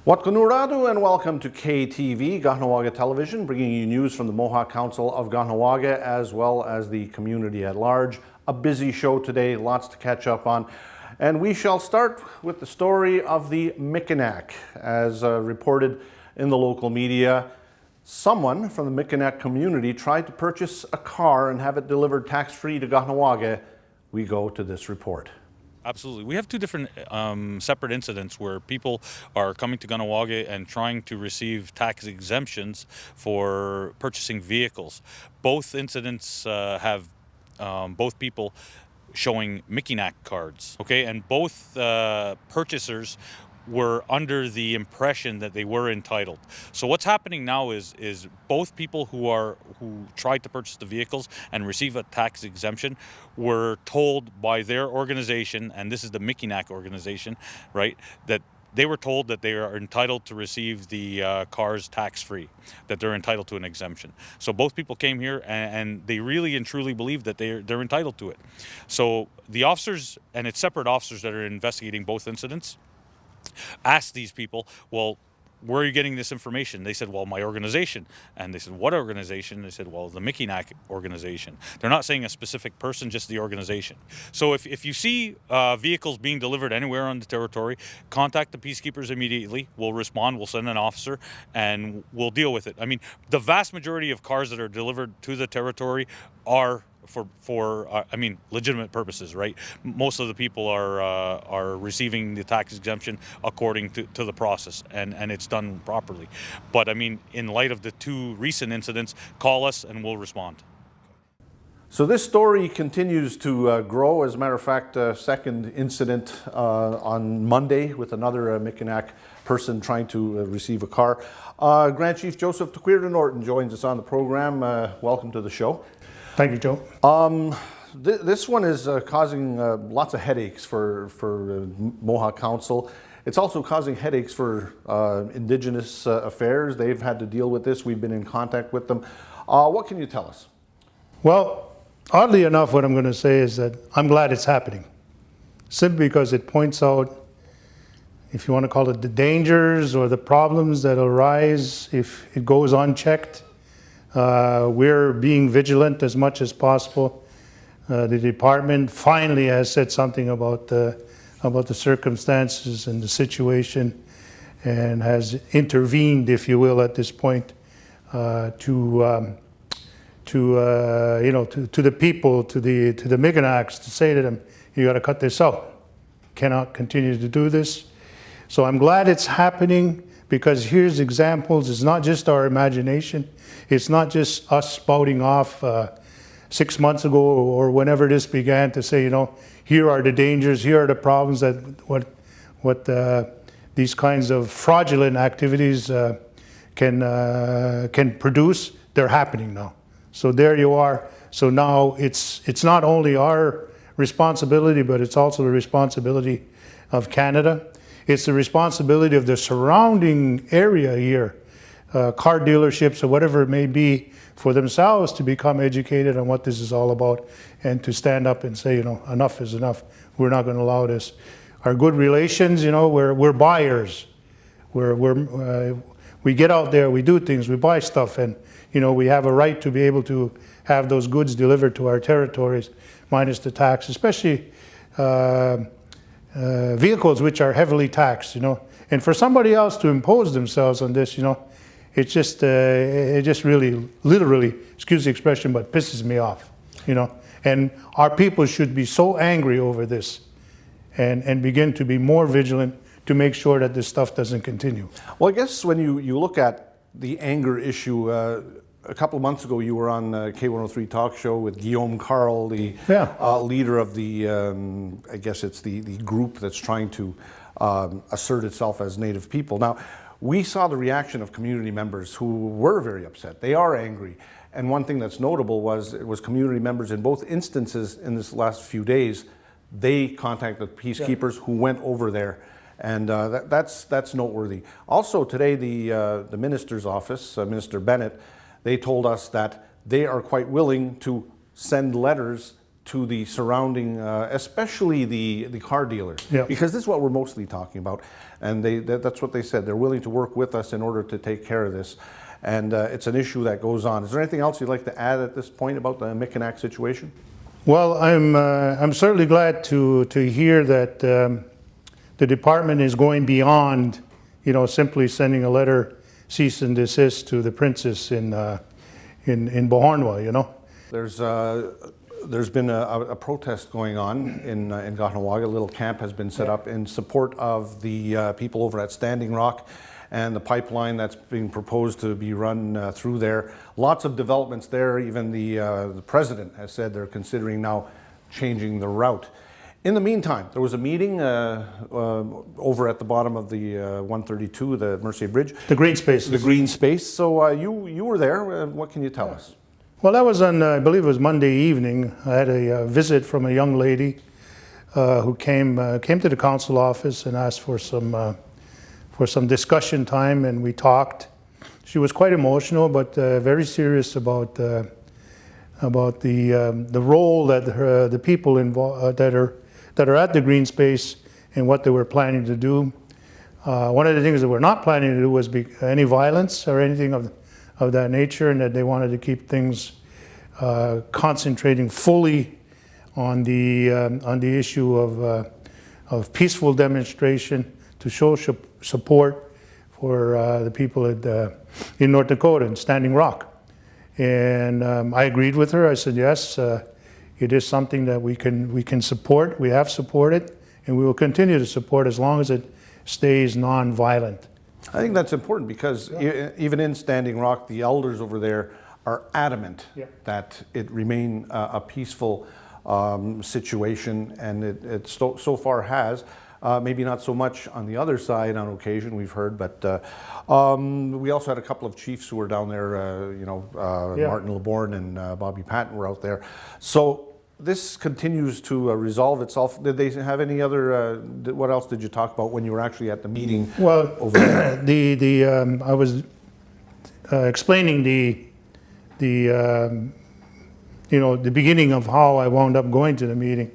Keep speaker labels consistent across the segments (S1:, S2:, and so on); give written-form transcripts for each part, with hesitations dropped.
S1: Watkanuradu and welcome to KTV, Kahnawake Television, bringing you news from the Mohawk Council of Kahnawake as well as the community at large. A busy show today, lots to catch up on. And we shall start with the story of the Mikinaks. As reported in the local media, someone from the Mikinak community tried to purchase a car and have it delivered tax-free to Kahnawake. We go to this report.
S2: Absolutely. We have two different separate incidents where people are coming to Kahnawake and trying to receive tax exemptions for purchasing vehicles. Both incidents have both people showing Mikinak cards, okay? And both purchasers were under the impression that they were entitled. So what's happening now is both people who tried to purchase the vehicles and receive a tax exemption were told by their organization, and this is the Mikinak organization, right, that they were told that they are entitled to receive the cars tax-free, that they're entitled to an exemption. So both people came here and they really and truly believe that they're entitled to it. So the officers, and it's separate officers that are investigating both incidents, asked these people, well, where are you getting this information? They said, well, my organization. And they said, what organization? They said, well, the Mikinak organization. They're not saying a specific person, just the organization. So if you see vehicles being delivered anywhere on the territory, contact the peacekeepers immediately. We'll respond, we'll send an officer, and we'll deal with it. I mean, the vast majority of cars that are delivered to the territory are for legitimate purposes, right? Most of the people are receiving the tax exemption according to the process, and it's done properly. But I mean, in light of the two recent incidents, call us and we'll respond.
S1: So this story continues to grow. As a matter of fact, second incident on Monday with another Mikinak person trying to receive a car. Grand Chief Joseph Tokwiro Norton joins us on the program. Welcome to the show.
S3: Thank you, Joe.
S1: This one is causing lots of headaches for Mohawk Council. It's also causing headaches for Indigenous affairs. They've had to deal with this. We've been in contact with them. What can you tell us?
S3: Well, oddly enough, what I'm going to say is that I'm glad it's happening. Simply because it points out, if you want to call it the dangers or the problems that arise if it goes unchecked. We're being vigilant as much as possible. The department finally has said something about the circumstances and the situation, and has intervened, if you will, at this point to the people, to the Mikinaks, to say to them, you got to cut this out. Cannot continue to do this. So I'm glad it's happening, because here's examples. It's not just our imagination. It's not just us spouting off 6 months ago or whenever this began to say, here are the dangers, here are the problems that what these kinds of fraudulent activities can produce. They're happening now. So there you are. So now it's not only our responsibility, but it's also the responsibility of Canada. It's the responsibility of the surrounding area here, car dealerships or whatever it may be, for themselves to become educated on what this is all about and to stand up and say, enough is enough. We're not going to allow this. Our good relations, we're buyers. We get out there, we do things, we buy stuff, and we have a right to be able to have those goods delivered to our territories, minus the tax, especially vehicles which are heavily taxed, and for somebody else to impose themselves on this, it just really, literally, excuse the expression, but pisses me off, And our people should be so angry over this, and begin to be more vigilant to make sure that this stuff doesn't continue.
S1: Well, I guess when you look at the anger issue, a couple of months ago, you were on K103 Talk Show with Guillaume Carl, the leader of the, I guess it's the group that's trying to assert itself as Native people. Now, we saw the reaction of community members who were very upset. They are angry. And one thing that's notable was it was community members in both instances in this last few days. They contacted peacekeepers who went over there. And that's noteworthy. Also today, the minister's office, Minister Bennett, they told us that they are quite willing to send letters to the surrounding, especially the car dealers, because this is what we're mostly talking about, and that's what they said. They're willing to work with us in order to take care of this, and it's an issue that goes on. Is there anything else you'd like to add at this point about the Mikinaks situation?
S3: Well, I'm certainly glad to hear that the department is going beyond, simply sending a letter cease and desist to the princess in Beauharnois. There's been a protest going on in Kahnawake. A little camp has been set up in support of the people over at Standing Rock and the pipeline that's being proposed to be run through there. Lots of developments there. Even the president has said they're considering now changing the route. In the meantime, there was a meeting over at the bottom of the 132, the Mercier Bridge.
S1: The green space. The green space. So you were there. What can you tell us?
S3: Well, that was on, I believe it was Monday evening. I had a visit from a young lady who came to the council office and asked for some discussion time, and we talked. She was quite emotional, but very serious about the role that the people involved that are at the green space and what they were planning to do. One of the things that we're not planning to do was any violence or anything of that nature, and that they wanted to keep things concentrating fully on the issue of peaceful demonstration to show support for the people in North Dakota and Standing Rock. And I agreed with her. I said, yes, it is something that we can support. We have supported, and we will continue to support as long as it stays non-violent.
S1: I think that's important because even in Standing Rock, the elders over there are adamant that it remain a peaceful situation, and it so far has. Maybe not so much on the other side on occasion, we've heard, but we also had a couple of chiefs who were down there, Martin LeBourne and Bobby Patton were out there. So this continues to resolve itself. Did they have any other, what else did you talk about when you were actually at the meeting?
S3: Well,
S1: over there?
S3: I was explaining the beginning of how I wound up going to the meeting.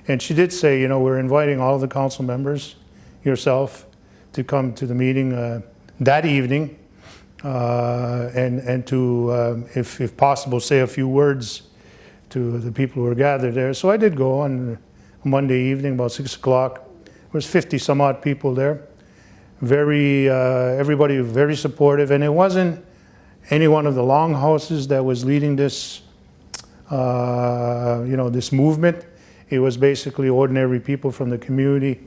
S3: And she did say, we're inviting all of the council members, yourself, to come to the meeting that evening and to, if possible, say a few words to the people who were gathered there. So I did go on Monday evening, about 6 o'clock. There was 50 some odd people there. Everybody very supportive, and it wasn't any one of the longhouses that was leading this, this movement. It was basically ordinary people from the community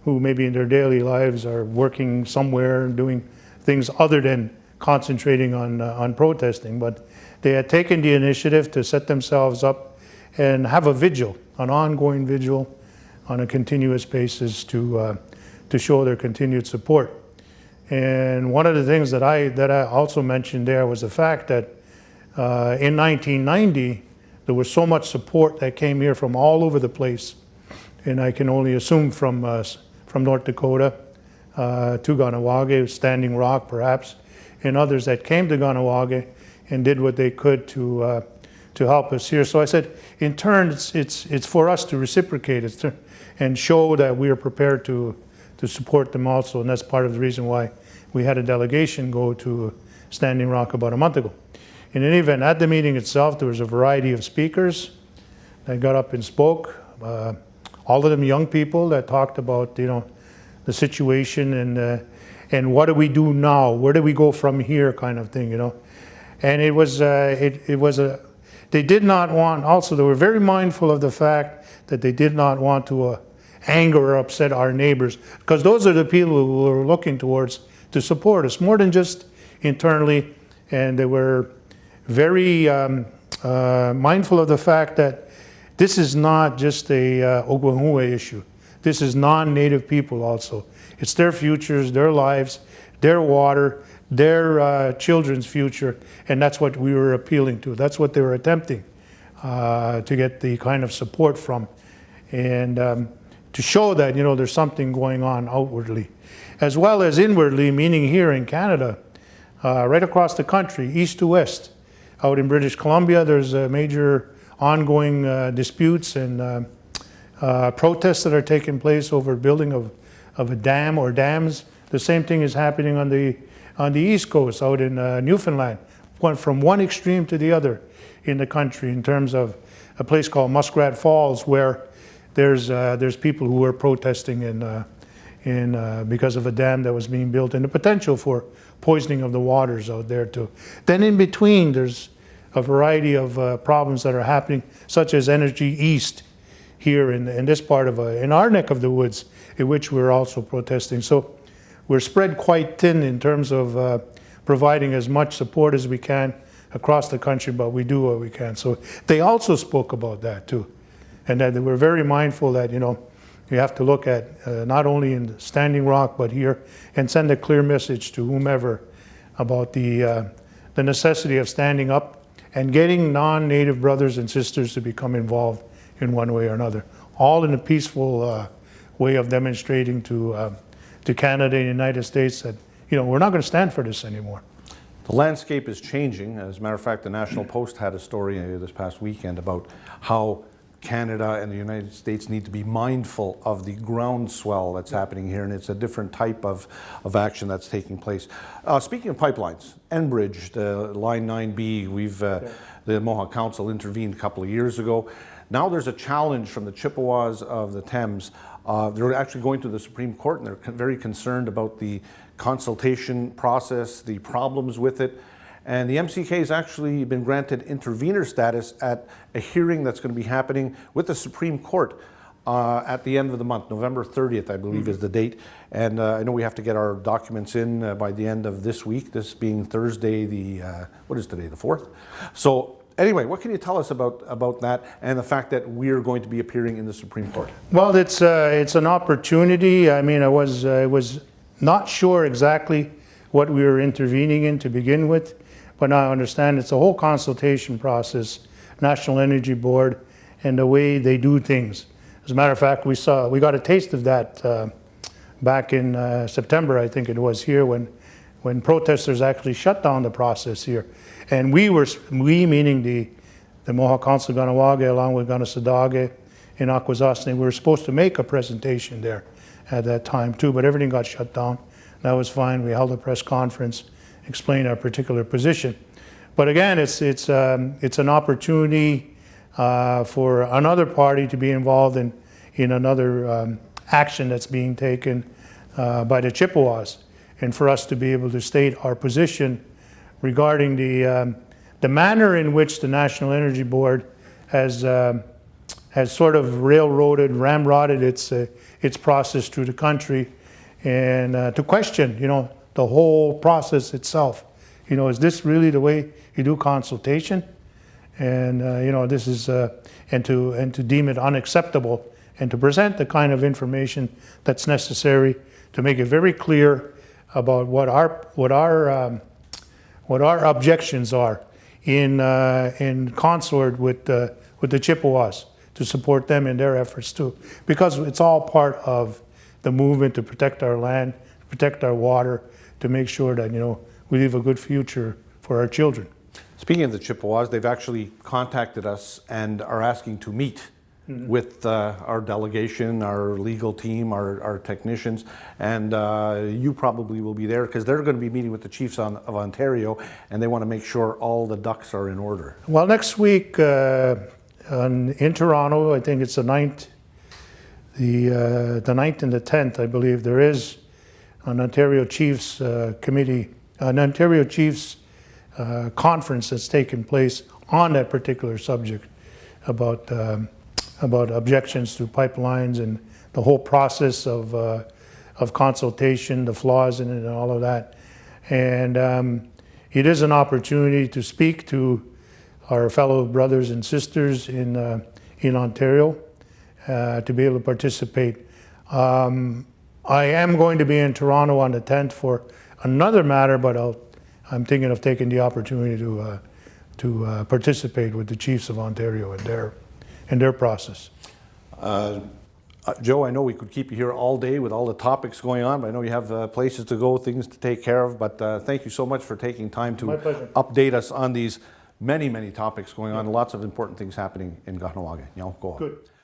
S3: who maybe in their daily lives are working somewhere and doing things other than concentrating on protesting. But they had taken the initiative to set themselves up and have a vigil, an ongoing vigil on a continuous basis to show their continued support. And one of the things that I also mentioned there was the fact that in 1990, there was so much support that came here from all over the place, and I can only assume from North Dakota to Kahnawake, Standing Rock perhaps, and others that came to Kahnawake and did what they could to help us here. So I said, in turn, it's for us to reciprocate and show that we are prepared to support them also, and that's part of the reason why we had a delegation go to Standing Rock about a month ago. In any event, at the meeting itself, there was a variety of speakers that got up and spoke. All of them young people that talked about, the situation and what do we do now? Where do we go from here, kind of thing, And it was they did not want. Also, they were very mindful of the fact that they did not want to anger or upset our neighbors, because those are the people who were looking towards to support us more than just internally, and they were very mindful of the fact that this is not just a Okwahue issue. This is non-native people also. It's their futures, their lives, their water, their children's future, and that's what we were appealing to. That's what they were attempting to get the kind of support from, and to show that there's something going on outwardly, as well as inwardly, meaning here in Canada, right across the country, east to west. Out in British Columbia, there's a major ongoing disputes and protests that are taking place over building of a dam or dams. The same thing is happening on the East Coast, out in Newfoundland, went from one extreme to the other in the country in terms of a place called Muskrat Falls, where there's people who are protesting because of a dam that was being built and the potential for poisoning of the waters out there too. Then in between, there's a variety of problems that are happening, such as Energy East here in this part of in our neck of the woods, in which we're also protesting. So we're spread quite thin in terms of providing as much support as we can across the country, but we do what we can. So they also spoke about that too, and that they were very mindful that, you know, you have to look at not only in Standing Rock, but here, and send a clear message to whomever about the necessity of standing up and getting non-Native brothers and sisters to become involved in one way or another, all in a peaceful way of demonstrating to Canada and the United States that, you know, we're not going to stand for this anymore.
S1: The landscape is changing. As a matter of fact, the National Post had a story this past weekend about how Canada and the United States need to be mindful of the groundswell that's happening here, and it's a different type of action that's taking place. Speaking of pipelines, Enbridge, the Line 9B, the Mohawk Council intervened a couple of years ago. Now there's a challenge from the Chippewas of the Thames. They're actually going to the Supreme Court, and they're very concerned about the consultation process, the problems with it. And the MCK has actually been granted intervener status at a hearing that's going to be happening with the Supreme Court at the end of the month. November 30th, I believe, is the date. And I know we have to get our documents in by the end of this week, this being Thursday, what is today, the 4th? So anyway, what can you tell us about that and the fact that we're going to be appearing in the Supreme Court?
S3: Well, it's an opportunity. I mean, I was not sure exactly what we were intervening in to begin with, but now I understand it's a whole consultation process, National Energy Board, and the way they do things. As a matter of fact, we got a taste of that back in September, I think it was, here when protesters actually shut down the process here. And we meaning the Mohawk Council of Kahnawake, along with Kanesatake and Akwesasne, we were supposed to make a presentation there at that time too, but everything got shut down. That was fine. We held a press conference, explained our particular position. But again, it's an opportunity for another party to be involved in another action that's being taken by the Chippewas, and for us to be able to state our position regarding the manner in which the National Energy Board has sort of ramrodded its process through the country, and to question, you know, the whole process itself. You know, is this really the way you do consultation? And you know, this is and to deem it unacceptable, and to present the kind of information that's necessary to make it very clear about what our objections are in consort with the Chippewas, to support them in their efforts too, because it's all part of the movement to protect our land, protect our water, to make sure that, you know, we leave a good future for our children.
S1: Speaking of the Chippewas, they've actually contacted us and are asking to meet with our delegation, our legal team, our technicians, and you probably will be there because they're going to be meeting with the chiefs of Ontario, and they want to make sure all the ducks are in order.
S3: Well, next week in Toronto, I think it's the 9th, the 9th and the 10th, I believe, there is an Ontario Chiefs committee, an Ontario Chiefs conference that's taken place on that particular subject about objections to pipelines and the whole process of consultation, the flaws in it, and all of that. And it is an opportunity to speak to our fellow brothers and sisters in Ontario, to be able to participate. I am going to be in Toronto on the 10th for another matter, but I'm thinking of taking the opportunity to participate with the Chiefs of Ontario in their process.
S1: Joe, I know we could keep you here all day with all the topics going on, but I know you have places to go, things to take care of, but thank you so much for taking time to update us on these many topics going on, lots of important things happening in Kahnawake. Go on.
S3: Good.